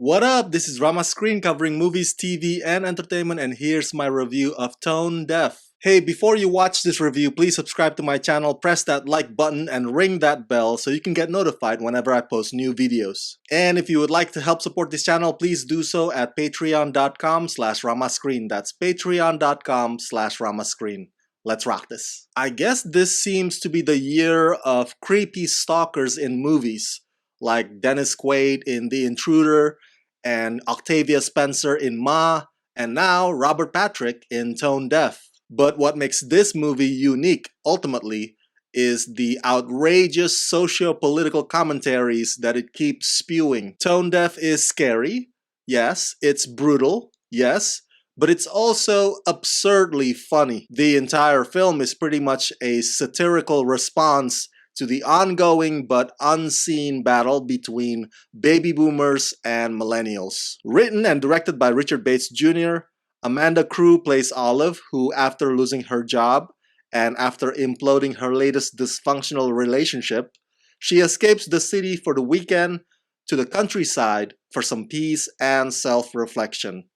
What up? This is Rama Screen covering movies, TV, and entertainment, and here's my review of Tone Deaf. Hey, before you watch this review, please subscribe to my channel, press that like button, and ring that bell so you can get notified whenever I post new videos. And if you would like to help support this channel, please do so at patreon.com/ramascreen. That's patreon.com/ramascreen. Let's rock this. I guess this seems to be the year of creepy stalkers in movies, like Dennis Quaid in The Intruder, and Octavia Spencer in Ma, and now Robert Patrick in Tone Deaf. But what makes this movie unique, ultimately, is the outrageous socio-political commentaries that it keeps spewing. Tone Deaf is scary, yes. It's brutal, yes. But it's also absurdly funny. The entire film is pretty much a satirical response to the ongoing but unseen battle between baby boomers and millennials. Written and directed by Richard Bates Jr., Amanda Crew plays Olive, who after losing her job and after imploding her latest dysfunctional relationship, she escapes the city for the weekend to the countryside for some peace and self-reflection.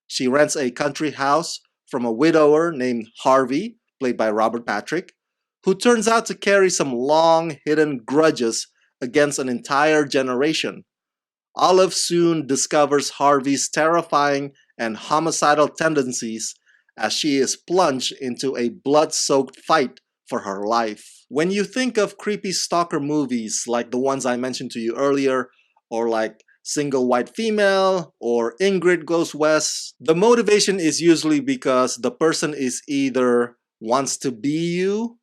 She rents a country house from a widower named Harvey, played by Robert Patrick, who turns out to carry some long-hidden grudges against an entire generation. Olive soon discovers Harvey's terrifying and homicidal tendencies as she is plunged into a blood-soaked fight for her life. When you think of creepy stalker movies like the ones I mentioned to you earlier, or like Single White Female or Ingrid Goes West, the motivation is usually because the person is either wants to be you,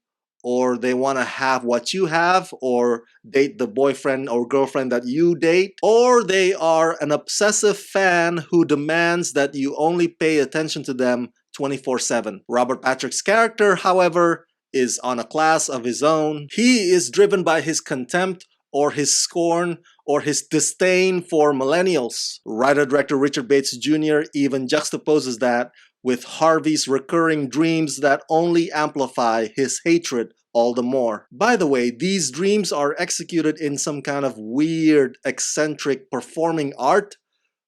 or they want to have what you have, or date the boyfriend or girlfriend that you date, or they are an obsessive fan who demands that you only pay attention to them 24/7. Robert Patrick's character, however, is on a class of his own. He is driven by his contempt or his scorn or his disdain for millennials. Writer-director Richard Bates Jr. even juxtaposes that with Harvey's recurring dreams that only amplify his hatred all the more. By the way, these dreams are executed in some kind of weird, eccentric performing art,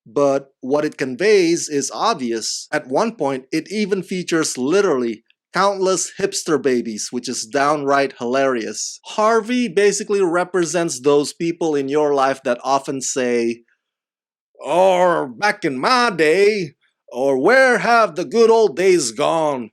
but what it conveys is obvious. At one point, it even features literally countless hipster babies, which is downright hilarious. Harvey basically represents those people in your life that often say, "Or back in my day," or "Where have the good old days gone?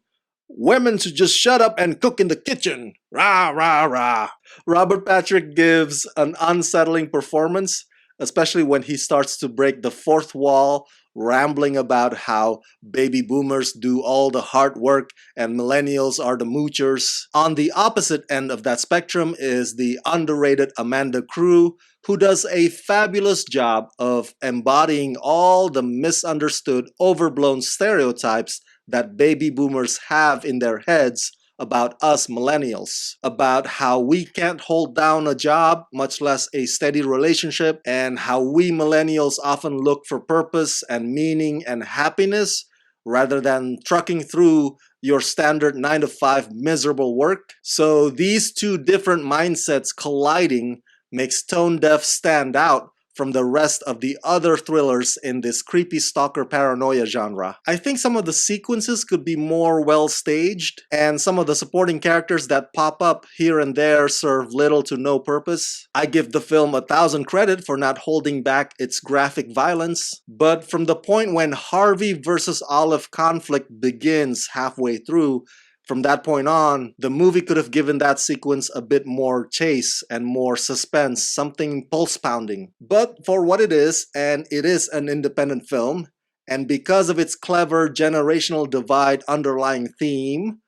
Women should just shut up and cook in the kitchen. Rah, rah, rah." Robert Patrick gives an unsettling performance, especially when he starts to break the fourth wall, rambling about how baby boomers do all the hard work and millennials are the moochers. On the opposite end of that spectrum is the underrated Amanda Crew, who does a fabulous job of embodying all the misunderstood, overblown stereotypes that baby boomers have in their heads about us millennials, about how we can't hold down a job, much less a steady relationship, and how we millennials often look for purpose and meaning and happiness rather than trucking through your standard 9-to-5 miserable work. So these two different mindsets colliding makes Tone Deaf stand out from the rest of the other thrillers in this creepy stalker paranoia genre. I think some of the sequences could be more well staged, and some of the supporting characters that pop up here and there serve little to no purpose. I give the film 1,000 credit for not holding back its graphic violence, but from the point when Harvey versus Olive conflict begins halfway through, from that point on, the movie could have given that sequence a bit more chase and more suspense, something pulse-pounding. But for what it is, and it is an independent film, and because of its clever generational divide underlying theme,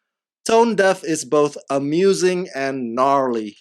Tone Deaf is both amusing and gnarly.